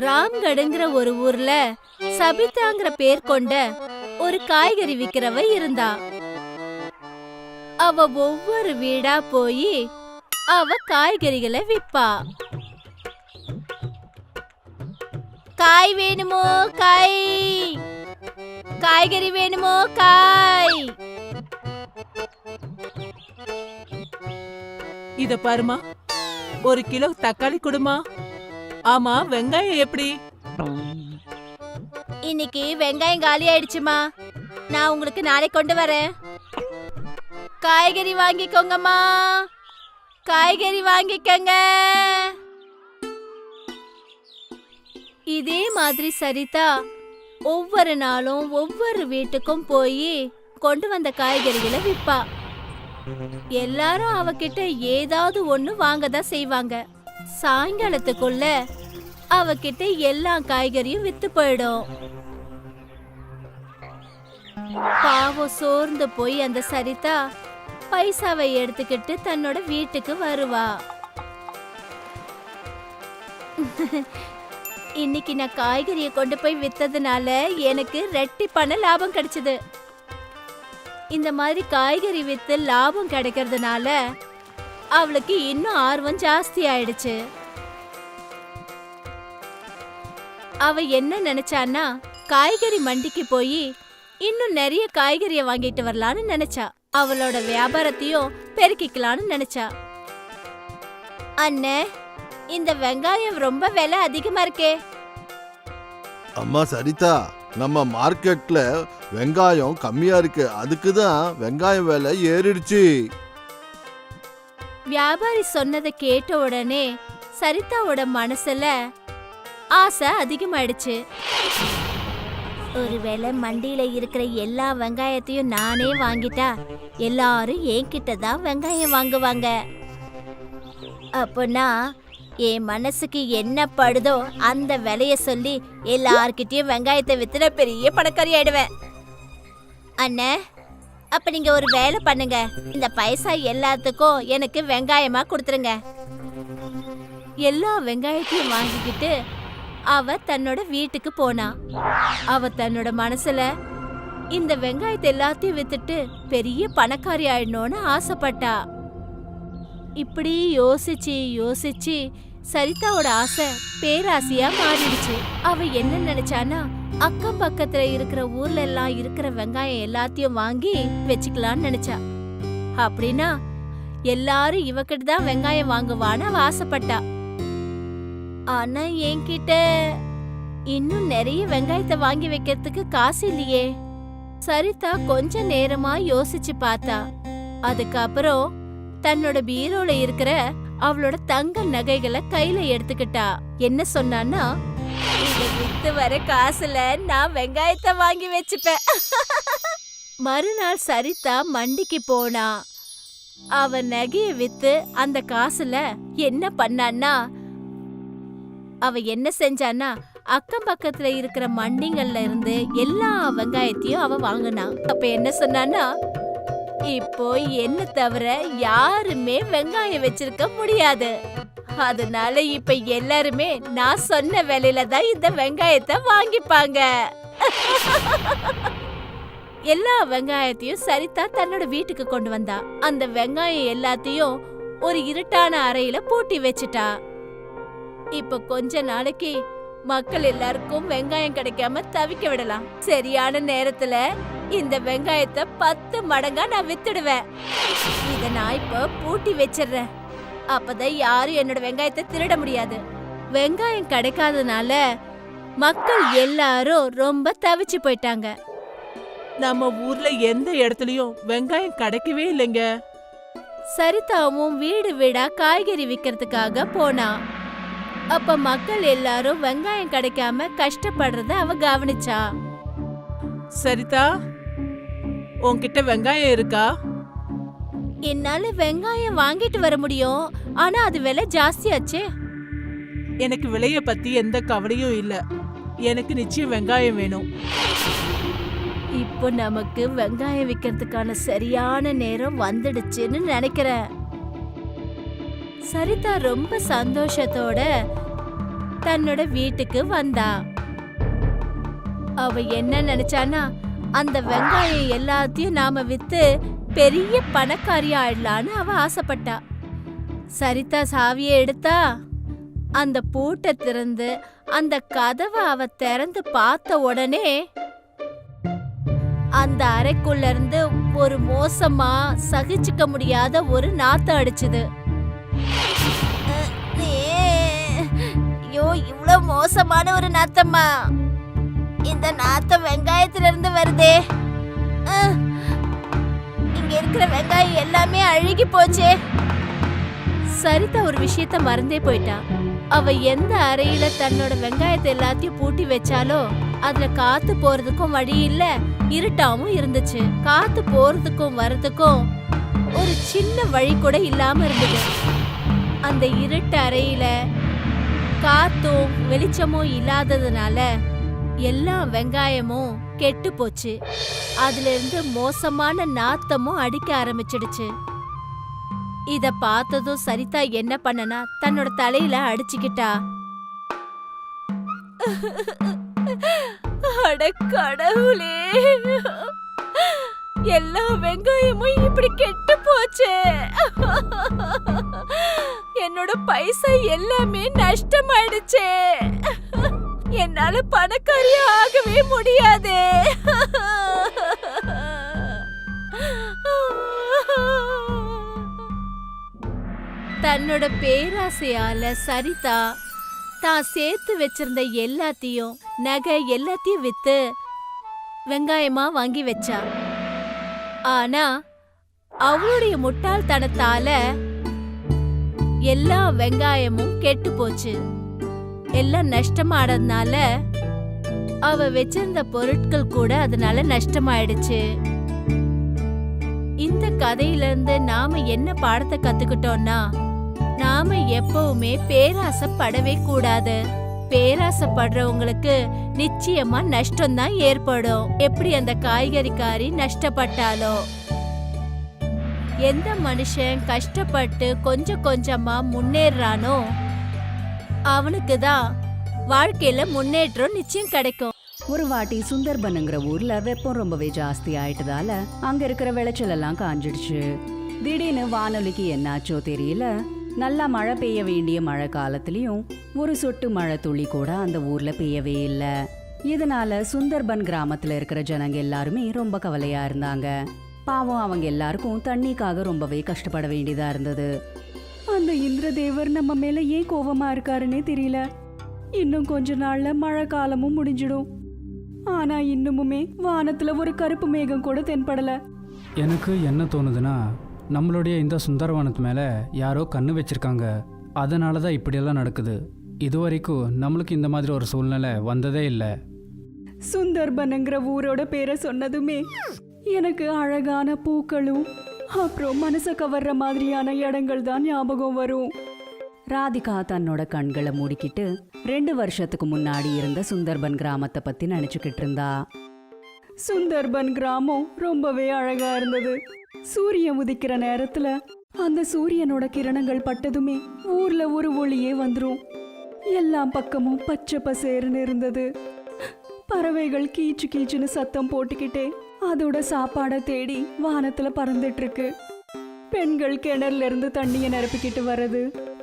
ராம்கடுங்கிற ஒரு ஊர்ல சபிதாங்கிற பேர் கொண்ட ஒரு காய்கறி விக்கிறவ இருந்தா. அவ ஒவ்வொரு வீடா போய் அவ காய்கறிகளை விப்பா. காய் வேணுமோ காய், காய்கறி வேணுமோ காய். இத பாருமா, 1 கிலோ தக்காளி கொடுமா. ஆமா, வெங்காயம் எப்படி? இன்னைக்கு வெங்காயம் காலி ஆயிடுச்சுமா, நான் உங்களுக்கு நாளை கொண்டு வரேன். காய்கறி வாங்கிக்கோங்கம்மா, காய்கறி வாங்கிக்கங்க. இதே மாதிரி சரிதா ஒவ்வொரு நாளும் ஒவ்வொரு வீட்டுக்கும் போய் கொண்டு வந்த காய்கறிகளை விப்பா. எல்லாரும் அவகிட்ட ஏதாவது ஒண்ணு வாங்கதான் செய்வாங்க. சாயங்காலத்துக்குள்ள அவகிட்ட எல்லா காய்கறியும் வித்து போயிடும். பாவம் சோர்ந்து போய் அந்த சரிதா பைசாவை எடுத்துக்கிட்டு தன்னோட வீட்டுக்கு வருவா. இன்னைக்கு நான் காய்கறியை கொண்டு போய் வித்ததுனால எனக்கு 2 பண லாபம் கிடைச்சது. இந்த மாதிரி காய்கறி வித்து லாபம் கிடைக்கிறதுனால அவளுக்கு இன்னும் ஆர்வம் ஜாஸ்தி ஆயிடுச்சு. அவ என்ன நினைச்சான்னா, காய்கறி மண்டிக்கு போய் இன்னும் நிறைய காய்கறிய வாங்கிட்டு வரலான்னு நினைச்சா. அவளோட வியாபாரத்தையும் பெருக்கிக்கலான்னு நினைச்சா. அண்ணே, இந்த வெங்காயம் ரொம்ப விலை அதிகமா இருக்கே. அம்மா சரிதா, நம்ம மார்க்கெட்ல வெங்காயம் கம்மியா இருக்கு, அதுக்குதான் வெங்காயம் விலை ஏறிடுச்சு. வியாபாரி சொன்னதை கேட்ட உடனே சரிதாவோட மனசுல ஆசை அதிகமாயிடுச்சு. ஒருவேளை மண்டியில இருக்கிற எல்லா வெங்காயத்தையும் நானே வாங்கிட்டா எல்லாரும் என்கிட்ட தான் வெங்காயம் வாங்குவாங்க. அப்போனா என் மனசுக்கு என்ன படுதோ அந்த விலைய சொல்லி எல்லார்கிட்டயும் வெங்காயத்தை வித்துன பெரிய பணக்காரி ஆயிடுவேன். அண்ணே, அப்ப நீங்க ஒரு வேலை பண்ணுங்க, இந்த பைசா எல்லாத்துக்கும் எனக்கு வெங்காயமா கொடுத்துருங்க. எல்லா வெங்காயத்தையும் வாங்கிக்கிட்டு அவ தன்னோட வீட்டுக்கு போனா. அவ தன்னோட மனசுல இந்த வெங்காயத்தை எல்லாத்தையும் வித்துட்டு பெரிய பணக்காரி ஆயிடணும்னு ஆசைப்பட்டா. இப்படி யோசிச்சு யோசிச்சு சரிதாவோட ஆசை பேராசையா மாறிடுச்சு. அவ என்ன நினைச்சானா, அக்கம் பக்கத்துல இருக்கிற ஊர்ல எல்லாம் இருக்கிற வெங்காயம் எல்லாத்தையும் வாங்கி வச்சுக்கலான்னு நினைச்சா. அப்படின்னா எல்லாரும் இவகிட்ட தான் வெங்காயம் வாங்குவான்னு அவ ஆசைப்பட்டா. ஆனா என்கிட்ட இன்னும் நிறைய வெங்காயத்தை வாங்கி வைக்கிறதுக்கு காசு இல்லையே. சரிதா கொஞ்ச நேரமா யோசிச்சு பார்த்தா. அதுக்கப்புறம் தன்னோட பீரோல இருக்கிற அவளோட தங்க நகைகளை கையில எடுத்துக்கிட்டா. என்ன சொன்னான்னா, இத வித்து வர காசுல நான் வெங்காயத்தை வாங்கி வச்சுப்பேன். மறுநாள் சரிதா மண்டிக்கு போனா. அவ நகைய வித்து அந்த காசுல என்ன பண்ணான்னா, அவ என்ன செஞ்சான்னா, அக்கம் பக்கத்துல இருக்கிற மண்டிங்கள்ல இருந்து எல்லா வெங்காயத்தையும் அவ வாங்கினா. அப்ப என்ன சொன்னான்னா, இப்போ என்ன தவிர யாருமே வெங்காயம் வச்சிருக்க முடியாது. அதனால இப்ப எல்லாருமே நான் சொன்ன விலையில தான் இந்த வெங்காயத்தை வாங்கிப்பாங்க. எல்லா வெங்காயத்தையும் சரிதா தன்னோட வீட்டுக்கு கொண்டு வந்தா. அந்த வெங்காயம் எல்லாத்தையும் ஒரு இருட்டான அறையில பூட்டி வச்சுட்டா. இப்ப கொஞ்ச நாளைக்கு மக்கள் எல்லாருக்கும் வெங்காயம் கிடைக்காம தவிக்க விடலாம். சரியான நேரத்துல இந்த வெங்காயத்தை 10 மடங்கா நான் வித்துடுவேன். இத நான் இப்ப பூட்டி வச்சிடுறேன். அப்பதான் யாரும் என்னோட வெங்காயத்தை திருட முடியாது. வெங்காயம் கிடைக்காதனால மக்கள் எல்லாரும் ரொம்ப தவிச்சு போயிட்டாங்க. நம்ம ஊர்ல எந்த இடத்துலயும் வெங்காயம் கிடைக்கவே இல்லைங்க. சரிதாவும் வீடு வீடா காய்கறி விக்கிறதுக்காக போனா. அப்ப மக்கள் எல்லாரும் வெங்காயம் கிடைக்காம கஷ்டப்படுறத அவ கவனிச்சா. சரிதா, உன்கிட்ட வெங்காயம் இருக்கா? என்னால வெங்காயம் வாங்கிட்டு வர முடியும், ஆனா அது விலை ஜாஸ்தியாச்சே. எனக்கு விலைய பத்தி எந்த கவலையும் இல்ல. எனக்கு நிச்சயம் வெங்காயம் வேணும். இப்போ நமக்கு வெங்காயம் விக்கிறதுக்கான சரியான நேரம் வந்துடுச்சுன்னு நினைக்கிறேன். சரிதா ரொம்ப சந்தோஷத்தோட தன்னோட வீட்டுக்கு வந்தா. அவ என்ன நினைச்சானா, அந்த வெங்காயம் எல்லாத்தையும் நாம வித்து பெரிய பணக்காரி ஆயிடலான்னு அவ ஆசைப்பட்டா. சரிதா சாவியை எடுத்தா, அந்த பூட்டை திறந்து அந்த கதவை அவ திறந்து பார்த்த உடனே அந்த அறைக்குள்ள இருந்து ஒரு மோசமா சகிச்சுக்க முடியாத ஒரு நாத்தம் அடிச்சுது. ஐயோ, இவ்வளவு மோசமான ஒரு நாத்தம்மா! இந்த நாத்தம் வெங்காயத்துல இருந்து வருதே. இங்க இருக்கிற வெங்காயம் எல்லாமே அழுகி போச்சே. சரிதா ஒரு விஷயத்த மறந்தே போயிட்டா. அவ எந்த அறையில தன்னோட வெங்காயத்தை எல்லாத்தையும் பூட்டி வச்சாலோ அதுல காத்து போறதுக்கும் வழி இல்ல, இருட்டாவும் இருந்துச்சு. காத்து போறதுக்கும் வர்றதுக்கும் ஒரு சின்ன வழி கூட இல்லாம இருந்தது. அந்த இருட்டு அறையில காத்தும் வெளிச்சமும் இல்லாததுனால எல்லா வெங்காயமும் கெட்டு போச்சு. அதுல இருந்து மோசமான நாத்தமும் அடிக்க ஆரம்பிச்சிடுச்சு. இத பார்த்ததும் சரிதா என்ன பண்ணனா, தன்னோட தலையில அடிச்சுக்கிட்டா. அட கடவுளே, எல்லா வெங்காயமும் இப்படி கெட்டு போச்சே. என்னோட பைசா எல்லாமே நஷ்டமாயிடுச்சே. என்னால பணக்காரி ஆகவே முடியாதே. தன்னோட பேராசையால சரிதா தான் சேர்த்து வச்சிருந்த எல்லாத்தையும், நகை எல்லாத்தையும் வித்து வெங்காயமா வாங்கி வச்சா. ஆனா அவளுடைய முட்டாள்தனத்தால எல்லா வெங்காயமும் கெட்டு போச்சு. எல்லாம் நஷ்டமானதுனால அவ வச்சிருந்த பொருட்கள் கூட அதனால நஷ்டமாயிடுச்சு. இந்த கதையில இருந்து நாம என்ன பாடத்தை கத்துக்கிட்டோம்னா, நாம எப்பவுமே பேராசைப்படவே கூடாது. பேராசைப்படுறவங்களுக்கு நிச்சயமா நஷ்டம் தான் ஏற்படும். எப்படி அந்த காய்கறிக்காரி நஷ்டப்பட்டாலோ. எந்த மனுஷன் கஷ்டப்பட்டு கொஞ்சம் கொஞ்சமா முன்னேறானோ அவனுக்கு தான் வாழ்க்கையில முன்னேற்றம் நிச்சயம் கிடைக்கும். ஒரு வாட்டி சுந்தர்பனுங்கிற ஊர்ல வெப்பம் ரொம்பவே ஜாஸ்தி ஆயிட்டதால அங்க இருக்கிற விளைச்சல் எல்லாம் காஞ்சிடுச்சு. திடீர்னு வானொலிக்கு என்னாச்சோ தெரியல, நல்லா மழை பெய்ய வேண்டிய மழை காலத்திலயும் ஒரு சொட்டு மழை துளி கூட அந்த ஊர்ல பெய்யவே இல்ல. இதனால சுந்தர்பன் கிராமத்துல இருக்கிற ஜனங்க எல்லாருமே ரொம்ப கவலையா இருந்தாங்க. பாவம், அவங்க எல்லாருக்கும் தண்ணிக்காக ரொம்பவே கஷ்டப்பட வேண்டியதா இருந்தது. அந்த இந்திரதேவர் நம்ம மேல ஏன் கோவமா இருக்காருன்னே தெரியல. இன்னும் கொஞ்ச நாள்ல மழை காலமும் முடிஞ்சிடும். ஆனா இன்னுமுமே வானத்துல ஒரு கருப்பு மேகம் கூட தென்படல. எனக்கு என்ன தோணுதுன்னா, நம்மளுடைய இந்த சுந்தரவனத்து மேலே யாரோ கண்ணு வச்சிருக்காங்க. அதனால தான் இப்படியெல்லாம் நடக்குது. இதுவரைக்கும் நம்மளுக்கு இந்த மாதிரி ஒரு சூழ்நிலை வந்ததே இல்லை. சுந்தர்பனுங்கிற ஊரோட பேரை சொன்னதுமே எனக்கு அழகான பூக்களும் அப்புறம் மனசை கவர்ற மாதிரியான இடங்கள் தான் ஞாபகம் வரும். ராதிகா தன்னோட கண்களை மூடிக்கிட்டு 2 வருஷத்துக்கு முன்னாடி இருந்த சுந்தர்பன் கிராமத்தை பத்தி நினைச்சுக்கிட்டு இருந்தா. சுந்தர்பன் கிராமம் ரொம்பவே அழகா இருந்தது. சூரியன் உதிக்கிற நேரத்துல அந்த சூரியனோட கிரணங்கள் பட்டதுமே ஊர்ல ஒரு ஒளியே வந்துரும். எல்லா பக்கமும் பச்சை பசேர்னு இருந்தது. பறவைகள் கீச்சு கீச்சுன்னு சத்தம் போட்டுக்கிட்டே அதோட சாப்பாடை தேடி வானத்துல பறந்துட்டு இருக்கு. பெண்கள் கிணறுல இருந்து தண்ணியை நிரப்பிக்கிட்டு வர்றது,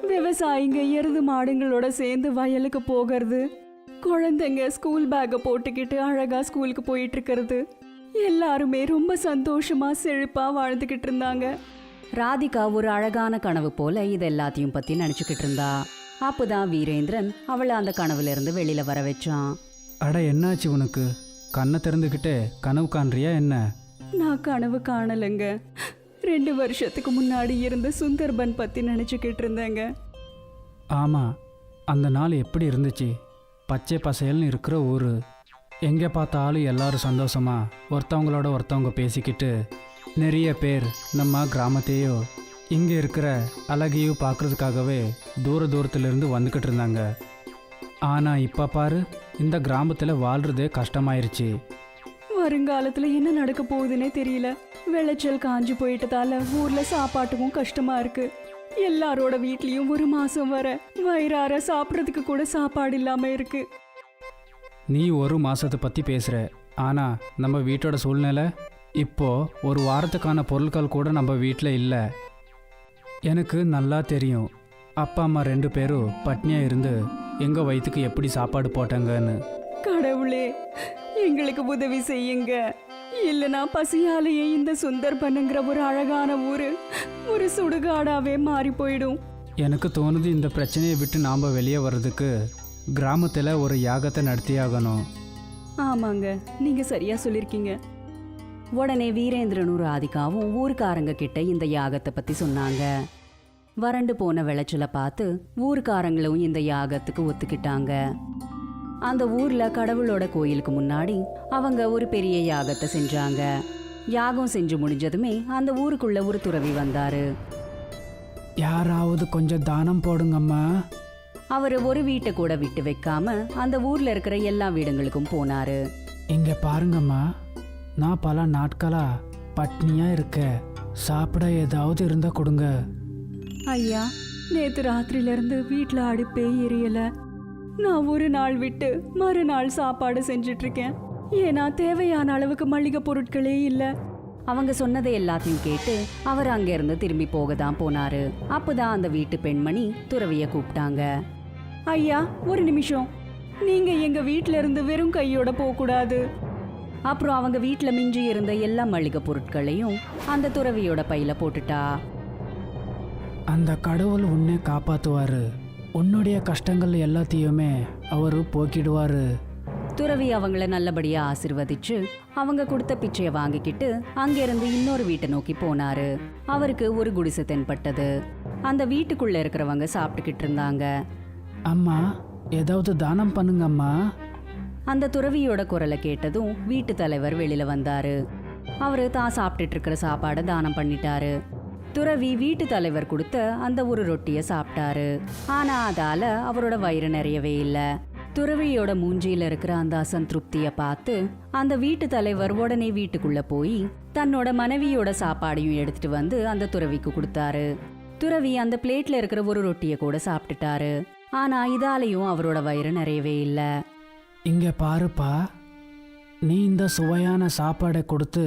விவசாயிங்க எருது மாடுங்களோட சேர்ந்து வயலுக்கு போகிறது, குழந்தைங்க ஸ்கூல் பேக்கை போட்டுக்கிட்டு அழகா ஸ்கூலுக்கு போயிட்டு இருக்கிறது, எல்லாருமே ரொம்ப சந்தோஷமா செழிப்பா வாழ்ந்துகிட்டு இருந்தாங்க. ராதிகா ஒரு அழகான கனவு போல இது எல்லாத்தையும் பத்தி நினைச்சுக்கிட்டு இருந்தா. அப்போதான் வீரேந்திரன் அவளை அந்த கனவுல இருந்து வெளியில வர வச்சான். அட, என்னாச்சு உனக்கு? கண்ணை திறந்துக்கிட்டே கனவு காண்றியா என்ன? நான் கனவு காணலைங்க. 2 வருஷத்துக்கு முன்னாடி இருந்த சுந்தர்பன் பத்தி நினைச்சுக்கிட்டு இருந்தேங்க. ஆமாம், அந்த நாள் எப்படி இருந்துச்சு? பச்சை பசையல்னு இருக்கிற ஊர். எங்கே பார்த்தாலும் எல்லாரும் சந்தோஷமா ஒருத்தவங்களோட ஒருத்தவங்க பேசிக்கிட்டு, நிறைய பேர் நம்ம கிராமத்தையோ இங்கே இருக்கிற அழகையும் பார்க்குறதுக்காகவே தூரத்துலேருந்து வந்துக்கிட்டு இருந்தாங்க. ஆனால் இப்போ பாரு, இந்த கிராமத்தில் வாழ்கிறதே கஷ்டமாயிருச்சு. வருங்காலத்துல என்ன நடக்க போகுதுன்னே தெரியல. விளைச்சல் காஞ்சு போயிட்டதால ஊர்ல சாப்பாட்டுக்கும் கஷ்டமா இருக்கு. எல்லாரோட வீட்லயும் ஒரு மாசம் வர வயிறார சாப்பிட்றதுக்கு கூட சாப்பாடு இல்லாம இருக்கு. நீ ஒரு மாதத்தை பற்றி பேசுகிற, ஆனால் நம்ம வீட்டோட சூழ்நிலை இப்போ ஒரு வாரத்துக்கான பொருட்கள் கூட நம்ம வீட்டில் இல்லை. எனக்கு நல்லா தெரியும் அப்பா அம்மா 2 பேரும் பட்னியாக இருந்து எங்கள் வயிற்றுக்கு எப்படி சாப்பாடு போட்டாங்கன்னு. கடவுளே, எங்களுக்கு உதவி செய்யுங்க. இல்லைனா பசியாலேயே இந்த சுந்தர்பனுங்கிற ஒரு அழகான ஊரு ஒரு சுடுகாடாவே மாறி போயிடும். எனக்கு தோணுது இந்த பிரச்சனையை விட்டு நாம் வெளியே வர்றதுக்கு கிராமத்தில் ஒரு யாகத்தை நடத்தியாகணும். ஆமாங்க, நீங்க சரியா சொல்லிருக்கீங்க. உடனே வீரேந்திரனும் ராதிகாவும் ஊர்க்காரங்க கிட்ட இந்த யாகத்தை பத்தி சொன்னாங்க. வறண்டு போன விளைச்சலை பார்த்து ஊர்க்காரங்களும் இந்த யாகத்துக்கு ஒத்துக்கிட்டாங்க. அந்த ஊர்ல கடவுளோட கோயிலுக்கு முன்னாடி அவங்க ஒரு பெரிய யாகத்தை செஞ்சாங்க. யாகம் செஞ்சு முடிஞ்சதுமே அந்த ஊருக்குள்ள ஒரு துறவி வந்தாரு. யாராவது கொஞ்சம் தானம் போடுங்கம்மா. அவரு ஒரு வீட்டை கூட விட்டு வைக்காம அந்த ஊர்ல இருக்கிற எல்லா வீடுகளுக்கும் போனாரு. இங்கே பாருங்கம்மா, நான் பல நாட்களா பட்னியாக இருக்க, சாப்பிட ஏதாவது இருந்தால் கொடுங்க. ஐயா, நேத்து ராத்திரில இருந்து வீட்ல அடுப்பே எரியல. நான் ஒரு நாள் விட்டு மறுநாள் சாப்பாடு செஞ்சிட்டு இருக்கேன். ஏன்னா தேவையான அளவுக்கு மளிகை பொருட்களே இல்ல. அவங்க சொன்னதை எல்லாத்தையும் கேட்டு அவர் அங்கிருந்து திரும்பி போக தான் போனாரு. அப்பதான் அந்த வீட்டு பெண்மணி துறவிய கூப்பிட்டாங்க. ஐயா, ஒரு நிமிஷம், நீங்க எங்க வீட்ல இருந்து வெறும் கையோட போக கூடாது. அப்புறம் அவங்க வீட்ல மிஞ்சி இருந்த எல்லா மளிகை பொருட்களையும் அந்த துறவியோட பையில போட்டுட்டா. அந்த கடவுள் உன்னை காப்பாற்றுவார், உன்னுடைய கஷ்டங்கள் எல்லாத்தையுமே அவர் போக்கிடுவார். துறவி அவங்கள நல்லபடியா ஆசிர்வதிச்சு அவங்க கொடுத்த பிச்சையை வாங்கிக்கிட்டு அங்கிருந்து இன்னொரு வீட்டை நோக்கி போனாரு. அவருக்கு ஒரு குடிசை தென்பட்டது. அந்த வீட்டுக்குள்ள இருக்கிறவங்க சாப்பிட்டுக்கிட்டு இருந்தாங்க. அம்மா, ஏதாவது தானம் பண்ணுங்கம்மா. அந்த துறவியோட குரலை கேட்டதும் வீட்டு தலைவர் வெளியில வந்தாரு. அவரு தான் சாப்பிட்டுட்டு இருக்கிற சாப்பாடை தானம் பண்ணிட்டாரு. துறவி வீட்டு தலைவர் கொடுத்த அந்த ஒரு ரொட்டியை சாப்பிட்டாரு. ஆனா அதால அவரோட வயிறு நிறையவே இல்லை. துறவியோட மூஞ்சியில இருக்கிற அந்த அசந்திருப்திய பார்த்து அந்த வீட்டு தலைவர் உடனே வீட்டுக்குள்ள போய் தன்னோட மனைவியோட சாப்பாடையும் எடுத்துட்டு வந்து அந்த துறவிக்கு கொடுத்தாரு. துறவி அந்த பிளேட்ல இருக்கிற ஒரு ரொட்டியை கூட சாப்பிட்டுட்டாரு. ஆனா இதாலையும் அவரோட வயிறு நிறையவே இல்லை. இங்கே பாருப்பா, நீ இந்த சுவையான சாப்பாடை கொடுத்து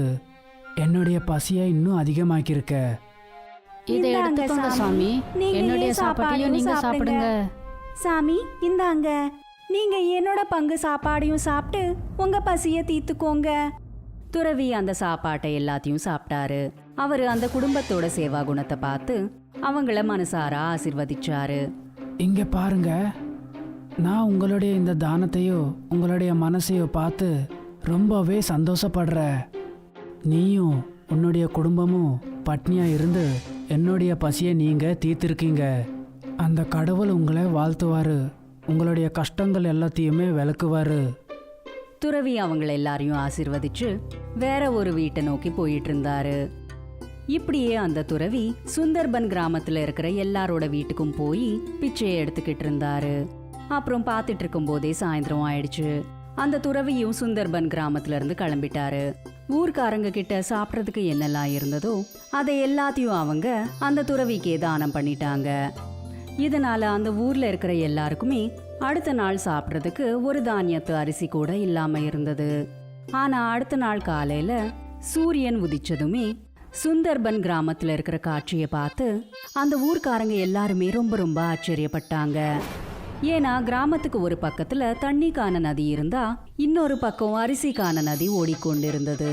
என்னுடைய பசியை இன்னும் அதிகமாக்கியிருக்க. இதை எடுத்துக்கோங்க சாமி, என்னுடைய சாப்பாட்டையும் நீங்க சாப்பிடுங்க. சாமி, இந்தாங்க, நீங்க என்னோட பங்கு சாப்பாடையும் சாப்பிட்டு உங்க பசிய தீர்த்துக்கோங்க. துறவி அந்த சாப்பாட்டை எல்லாத்தையும் சாப்பிட்டாரு. அவரு அந்த குடும்பத்தோட சேவா குணத்தை பார்த்து அவங்கள மனசார ஆசிர்வதிச்சாரு. இங்கே பாருங்க, நான் உங்களுடைய இந்த தானத்தையோ உங்களுடைய மனசையோ பார்த்து ரொம்பவே சந்தோஷப்படுறேன். நீயும் உன்னுடைய குடும்பமும் பட்னியாக இருந்து என்னுடைய பசியை நீங்கள் தீர்த்திருக்கீங்க. அந்த கடவுள் உங்களை வாழ்த்துவார், உங்களுடைய கஷ்டங்கள் எல்லாத்தையுமே விளக்குவார். துறவி அவங்கள எல்லாரையும் ஆசிர்வதிச்சு வேற ஒரு வீட்டை நோக்கி போயிட்டு இருந்தாரு. இப்படியே அந்த துறவி சுந்தர்பன் கிராமத்துல இருக்கிற எல்லாரோட வீட்டுக்கும் போய் பிச்சையை எடுத்துக்கிட்டு இருந்தாரு. அப்புறம் பார்த்துட்டு இருக்கும் போதே சாயந்தரம் ஆயிடுச்சு. அந்த துறவியும் சுந்தர்பன் கிராமத்துல இருந்து கிளம்பிட்டாரு. ஊர்க்காரங்க கிட்ட சாப்பிட்றதுக்கு என்னெல்லாம் இருந்ததோ அதை எல்லாத்தையும் அவங்க அந்த துறவிக்கே தானம் பண்ணிட்டாங்க. இதனால அந்த ஊர்ல இருக்கிற எல்லாருக்குமே அடுத்த நாள் சாப்பிட்றதுக்கு ஒரு தானியத்து அரிசி கூட இல்லாம இருந்தது. ஆனா அடுத்த நாள் காலையில சூரியன் உதிச்சதுமே சுந்தர்பன் கிராமத்துல இருக்கிற காட்சியை பார்த்து அந்த ஊர்க்காரங்க எல்லாருமே ரொம்ப ரொம்ப ஆச்சரியப்பட்டாங்க. ஏன்னா கிராமத்துக்கு ஒரு பக்கத்துல தண்ணிக்கான நதி இருந்தா இன்னொரு பக்கம் அரிசிக்கான நதி ஓடிக்கொண்டிருந்தது.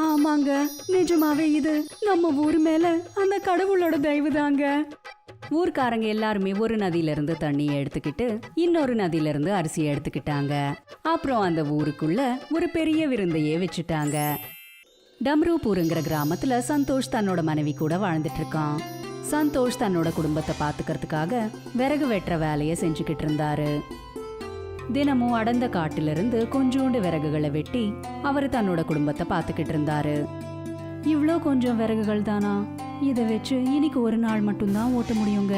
ஆமாங்க, நிஜமாவே இது நம்ம ஊர் மேல அந்த கடவுளோட தயவு தாங்க. ஊர்க்காரங்க எல்லாருமே ஒரு நதியில இருந்து தண்ணியை எடுத்துக்கிட்டு இன்னொரு நதியில இருந்து அரிசியை எடுத்துக்கிட்டாங்க. அப்புறம் அந்த ஊருக்குள்ள ஒரு பெரிய விருந்தையே வச்சுட்டாங்க. டம்ரூபூருங்கிற கிராமத்துல சந்தோஷ் தன்னோட மனைவி கூட வாழ்ந்துட்டு இருக்கான். சந்தோஷ் தன்னோட குடும்பத்தை பாத்துக்கிறதுக்காக விறகு வெட்டுற வேலையை செஞ்சுக்கிட்டு இருந்தாரு. தினமும் அடர்ந்த காட்டிலிருந்து கொஞ்சோண்டு விறகுகளை வெட்டி அவரு தன்னோட குடும்பத்தை பாத்துக்கிட்டு இருந்தாரு. இவ்ளோ கொஞ்சம் விறகுகள் தானா, இதை வச்சு இன்னைக்கு ஒரு நாள் மட்டும்தான் ஓட்ட முடியுங்க.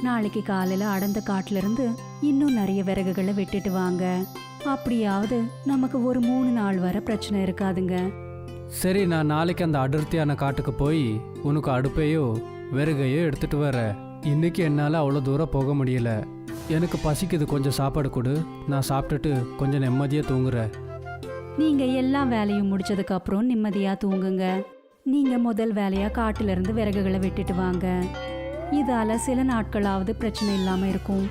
நாளைக்கு காலையில அடர்ந்த காட்டுல இருந்து இன்னும் நிறைய விறகுகளை வெட்டிட்டு வாங்க. அப்படியாவது நமக்கு ஒரு 3 நாள் வரை பிரச்சனை இருக்காதுங்க. சரி, நான் நாளைக்கு அந்த அடர்த்தியான காட்டுக்கு போய் உனக்கு அடுப்பையோ விறகையே எடுத்துட்டு வர. இன்னைக்கு என்னால் அவ்வளோ தூரம் போக முடியல. எனக்கு பசிக்குது, கொஞ்சம் சாப்பாடு கொடு. நான் சாப்பிட்டுட்டு கொஞ்சம் நிம்மதியாக தூங்குறேன். நீங்க எல்லா வேலையும் முடிச்சதுக்கு அப்புறம் நிம்மதியா தூங்குங்க. நீங்க முதல் வேலையா காட்டுல இருந்து விறகுகளை வெட்டிட்டு வாங்க. இதால சில நாட்களாவது பிரச்சனை இல்லாம இருக்கும்.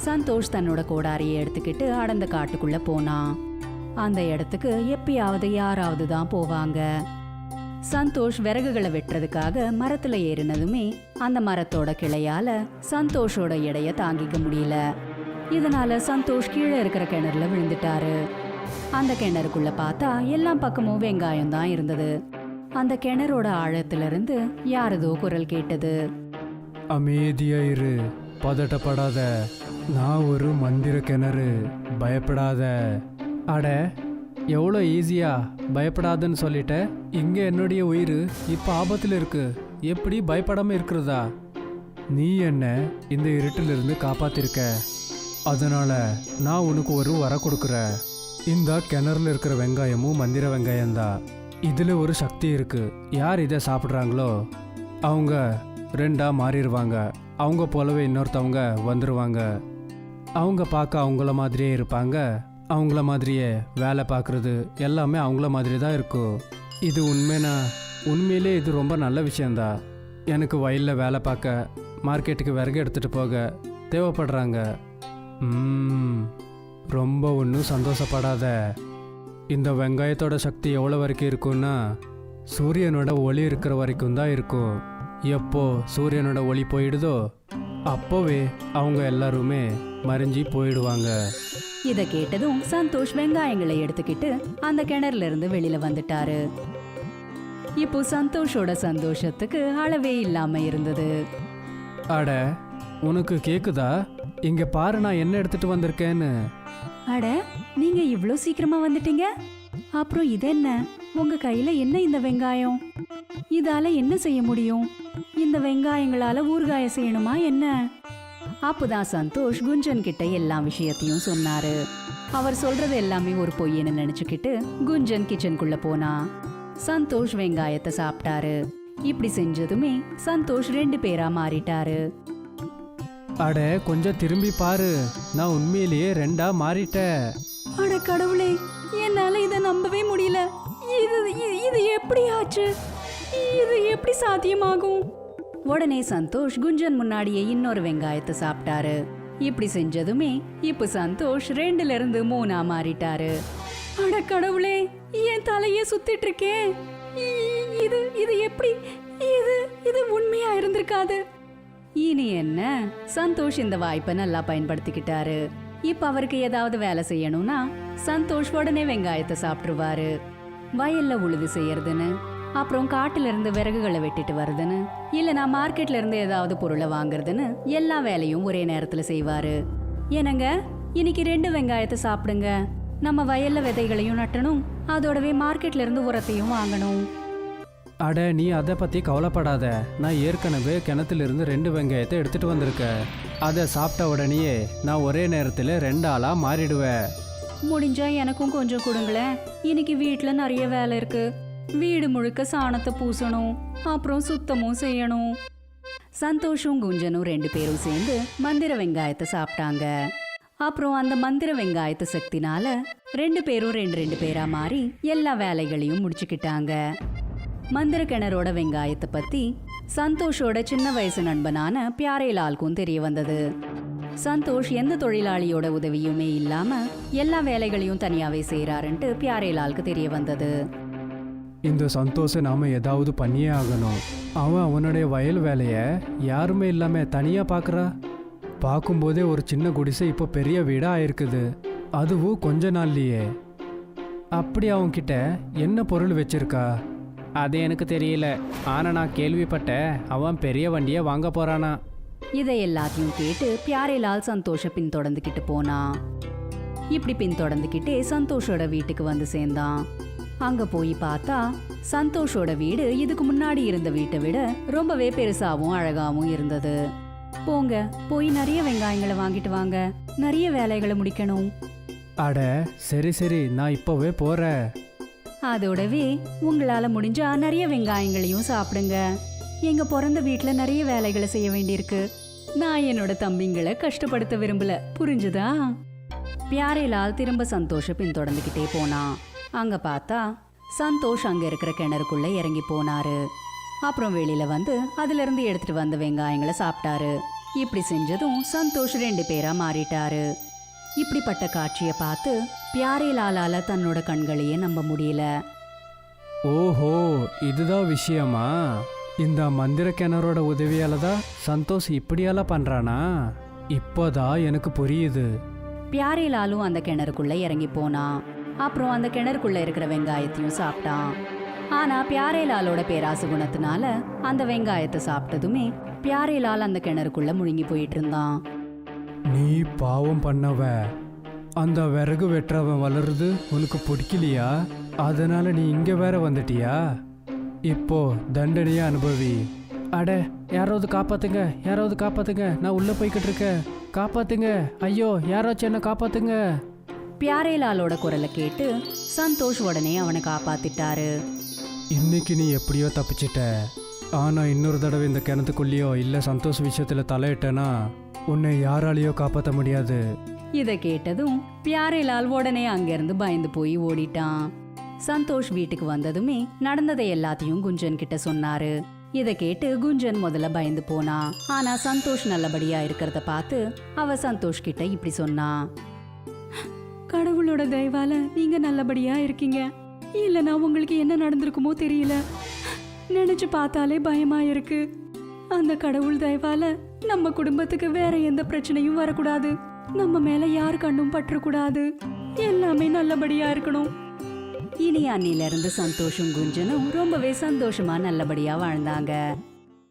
சந்தோஷ் தன்னோட கோடாரியை எடுத்துக்கிட்டு அடர்ந்த காட்டுக்குள்ள போனான். அந்த இடத்துக்கு எப்பயாவது யாராவது தான் போவாங்க. சந்தோஷ் விறகுகளை வெட்டுறதுக்காக மரத்துல ஏறினதுமே அந்த மரத்தோட கிளையால சந்தோஷோட எடைய தாங்கிக்க முடியல. இதனால சந்தோஷ் கீழே இருக்கிற கிணறுல விழுந்துட்டாரு. அந்த கிணறுக்குள்ள பார்த்தா எல்லா பக்கமும் வெங்காயம் தான் இருந்தது. அந்த கிணறோட ஆழத்திலிருந்து யாரதோ குரல் கேட்டது. அமைதியா இரு, பதட்டப்படாத. நான் ஒரு மந்திர கிணறு, பயப்படாத. அட, எவ்வளோ ஈஸியா பயப்படாதன்னு சொல்லிட்ட. இங்க என்னுடைய உயிர் இப்ப ஆபத்துல இருக்கு. எப்படி பயப்படாம இருக்கிறதா? நீ என்ன இந்த இருட்டிலிருந்து காப்பாத்திருக்க. அதனால நான் உனக்கு ஒரு வர கொடுக்குறேன். இந்த கிணறுல இருக்கிற வெங்காயமும் மந்திர வெங்காயம்தான். இதுல ஒரு சக்தி இருக்கு. யார் இதை சாப்பிட்றாங்களோ அவங்க ரெண்டா மாறிடுவாங்க. அவங்க போலவே இன்னொருத்தவங்க வந்துடுவாங்க. அவங்க பார்க்க அவங்கள மாதிரியே இருப்பாங்க. அவங்கள மாதிரியே வேலை பார்க்குறது எல்லாமே அவங்கள மாதிரி தான் இருக்கும். இது உண்மையிலே இது ரொம்ப நல்ல விஷயந்தான். எனக்கு வயலில் வேலை பார்க்க, மார்க்கெட்டுக்கு விறகு எடுத்துகிட்டு போக தேவைப்படுறாங்க. ரொம்ப ஒன்றும் சந்தோஷப்படாத. இந்த வெங்காயத்தோட சக்தி எவ்வளோ வரைக்கும் இருக்குன்னா சூரியனோட ஒளி இருக்கிற வரைக்கும் தான் இருக்கும். எப்போ சூரியனோட ஒளி போயிடுதோ அப்போவே அவங்க எல்லாருமே மறைஞ்சி போயிடுவாங்க. இத கேட்டதும் சந்தோஷ் வெங்காயங்களை எடுத்துக்கிட்டு அந்த கிணறுல இருந்து வெளியில வந்துட்டாரு. இப்போ சந்தோஷோட சந்தோஷத்துக்கு அளவே இல்லாம இருந்தது. அட, உனக்கு கேக்குதா? இங்க பாரு, நான் என்ன எடுத்துட்டு வந்திருக்கேன்னு. அட, நீங்க இவ்ளோ சீக்கிரமா வந்துட்டீங்க. அப்புறம் இது என்ன? உங்க கையில என்ன இந்த வெங்காயம்? இதால என்ன செய்ய முடியும்? இந்த வெங்காயங்களால ஊறுகாய செய்யணுமா என்ன? அப்போதான் சந்தோஷ் குஞ்சன் கிட்ட எல்லா விஷயத்தையும் சொன்னாரு. அவர் சொல்றது எல்லாமே ஒரு பொய்யன்னு நினைச்சுக்கிட்டு குஞ்சன் கிச்சனுக்குள்ள போனா. சந்தோஷ் வெங்காயத்தை சாப்பிட்டாரு. இப்படி செஞ்சதுமே சந்தோஷ் 2 பேரா மாறிட்டாரு. அட, கொஞ்சம் திரும்பி பாரு, நான் உண்மையிலேயே 2ஆ மாறிட்டேன். அட கடவுளே, என்னால இத நம்பவே முடியல. இது எப்படி ஆச்சு? இது எப்படி சாத்தியமாகும்? உடனே சந்தோஷ் குஞ்சன் முன்னாடியே இன்னொரு வெங்காயத்தை சாப்பிட்டாரு. இப்படி செஞ்சதுமே இப்ப சந்தோஷ் 2ல இருந்து 3ஆ மாறிட்டாரு. அட கடவுளே, என் தலையே சுத்திட்டு இருக்கே. இது எப்படி? இது உண்மையா இருந்திருக்காது. இனி என்ன? சந்தோஷ் இந்த வாய்ப்பை நல்லா பயன்படுத்திக்கிட்டாரு. இப்ப அவருக்கு ஏதாவது வேலை செய்யணும்னா சந்தோஷ் உடனே வெங்காயத்தை சாப்பிட்டுருவாரு. வயல்ல உழுது செய்யறதுன்னு, அப்புறம் காட்டுல இருந்து விறகுகளை வெட்டிட்டு வருதுன்னு, இல்லனா மார்க்கெட்ல இருந்து ஏதாவது பொருளை வாங்குறதுன்னு எல்லா வேலையும் ஒரே நேரத்துல செய்வாரு. என்னங்க, இன்னைக்கு 2 வெங்காயத்தை சாப்பிடுங்க. நம்ம வயல்ல விதைகளையும் நட்டணும், அதோடவே மார்க்கெட்ல இருந்து உரத்தையும் வாங்கணும். அட, நீ அதை பற்றி கவலைப்படாத. நான் ஏற்கனவே கிணத்துலேருந்து 2 வெங்காயத்தை எடுத்துகிட்டு வந்திருக்கேன். அதை சாப்பிட்ட உடனேயே நான் ஒரே நேரத்தில் 2 ஆளா மாறிடுவேன். முடிஞ்சா எனக்கும் கொஞ்சம் கொடுங்களேன். இன்னைக்கு வீட்டுல நிறைய வேலை இருக்கு. வீடு முழுக்க சாணத்தை பூசணும், அப்புறம் சுத்தமும் செய்யணும். சந்தோஷும் குஞ்சனும் 2 பேரும் சேர்ந்து மந்திர வெங்காயத்தை சாப்பிட்டாங்க. அப்புறம் அந்த மந்திர வெங்காயத்து சக்தினால 2 பேரும் 2 பேரா மாறி எல்லா வேலைகளையும் முடிச்சுக்கிட்டாங்க. மந்திர கிணறோட வெங்காயத்தை பத்தி சந்தோஷோட சின்ன வயசு நண்பனான பியாரேலாலுக்கும் தெரிய வந்தது. சந்தோஷ் எந்த தொழிலாளியோட உதவியுமே இல்லாம எல்லா வேலைகளையும் தனியாவே செய்யறாருன்ட்டு பியாரேலாலுக்கு தெரிய வந்தது. இந்த சந்தோஷை நாம ஏதாவது பண்ணியே ஆகணும். அவன் அவனுடைய வயல் வேலையை யாருமே இல்லாம தனியா பார்க்கறா. பார்க்கும்போதே ஒரு சின்ன குடிசை இப்போ பெரிய வீடா ஆயிருக்குது, அதுவும் கொஞ்ச நாள்லயே. அப்படி அவன்கிட்ட என்ன பொருள் வச்சிருக்கா? அது எனக்கு தெரியல. ஆனா நான் கேள்விப்பட்டேன் அவன் பெரிய வண்டியை வாங்க போறானா. இதை எல்லாத்தையும் கேட்டு பியாரேலால் சந்தோஷ பின்தொடர்ந்துகிட்டு போனான். இப்படி பின்தொடர்ந்துகிட்டே சந்தோஷோட வீட்டுக்கு வந்து சேர்ந்தான். அங்க போய் பார்த்தா சந்தோஷோட வீடு இதுக்கு முன்னாடி இருந்த வீட்டை விட ரொம்பவே பெருசாவும் அழகாவும் இருந்தது. போங்க, போய் நிறைய வெங்காயங்களை வாங்கிட்டு வாங்க, நிறைய வேலைகளை முடிக்கணும். அட சரி சரி, நான் இப்போவே போறேன். அதோடவே உங்களால முடிஞ்சா நிறைய வெங்காயங்களையும் சாப்பிடுங்க. எங்க பிறந்த வீட்ல நிறைய வேலைகளை செய்ய வேண்டியிருக்கு. நான் என்னோட தம்பிங்களை கஷ்டப்படுத்த விரும்பல, புரிஞ்சுதா? பியாரேலால் திரும்ப சந்தோஷ பின்தொடர்ந்துகிட்டே போனான். அங்க பார்த்தா சந்தோஷ் அங்க இருக்கிற கிணறுக்குள்ள இறங்கி போனாரு. அப்புறம் வெளியில வந்து அதுல இருந்து எடுத்துட்டு வந்த வெங்காயங்களை சாப்பிட்டாரு. இப்படி செஞ்சதும் சந்தோஷ் 2 பேரா மாறிட்டாரு. இப்படிப்பட்ட காட்சியை பார்த்து பியாரேலாலால தன்னோட கண்களையே நம்ப முடியல. ஓஹோ, இதுதான் விஷயமா? இந்த மந்திர கிணறோட உதவியால தான் சந்தோஷ் இப்படியெல்லாம் பண்றானா? இப்போதான் எனக்கு புரியுது. பியாரேலாலும் அந்த கிணறுக்குள்ள இறங்கி போனான். அப்புறம் அந்த கிணறுக்குள்ள இருக்கிற வெங்காயத்தையும் சாப்பிட்டான். ஆனா பியாரேலாலோட பேராசு குணத்தினால அந்த வெங்காயத்தை சாப்பிட்டதுமே பியாரேலால் அந்த கிணறுக்குள்ள முழுங்கி போயிட்டு இருந்தான். நீ பாவம் பண்ணவ. அந்த விறகு வெட்டுறவன் வளருது உனக்கு பிடிக்கலையா? அதனால நீ இங்க வேற வந்துட்டியா? இப்போ தண்டனையை அனுபவி. அட, யாராவது காப்பாத்துங்க, யாராவது காப்பாத்துங்க, நான் உள்ள போய்கிட்டு இருக்கேன், காப்பாத்துங்க, ஐயோ யாராச்சும் என்ன காப்பாத்துங்க. பியாரேலாலோட குரலை கேட்டு சந்தோஷ் உடனே அவனை காப்பாத்திட்டாரு. இன்னைக்கு நீ எப்படியோ தப்பிச்சிட்ட. ஆனா இன்னொரு தடவை இந்த கிணத்துக்குள்ளேயோ இல்ல சந்தோஷ் விஷயத்துல தலையிட்டனா உன்னை யாராலையோ காப்பாற்ற முடியாது. இத கேட்டதும் பியாரேலால் உடனே அங்கிருந்து பயந்து போய் ஓடிட்டான். சந்தோஷ் வீட்டுக்கு வந்ததுமே நடந்ததை எல்லாத்தையும் குஞ்சன் கிட்ட சொன்னாரு. இத கேட்டு குஞ்சன் முதல்ல பயந்து போனா. ஆனா சந்தோஷ் நல்லபடியா இருக்கிறத பார்த்து அவ சந்தோஷ் கிட்ட இப்படி சொன்னா. கடவுளோட தயவால நீங்க நல்லபடியா இருக்கீங்க. இல்லனா உங்களுக்கு என்ன நடந்திருக்குமோ தெரியல. நினைச்சு பார்த்தாலே பயமா இருக்கு. அந்த கடவுள் தயவால நம்ம குடும்பத்துக்கு வேற எந்த பிரச்சனையும் வரக்கூடாது. நம்ம மேல யார் கண்ணும் பற்றக்கூடாது. எல்லாமே நல்லபடியா இருக்கணும். இனி அன்னில இருந்து சந்தோஷம் குஞ்சனும் ரொம்பவே சந்தோஷமா நல்லபடியா வாழ்ந்தாங்க.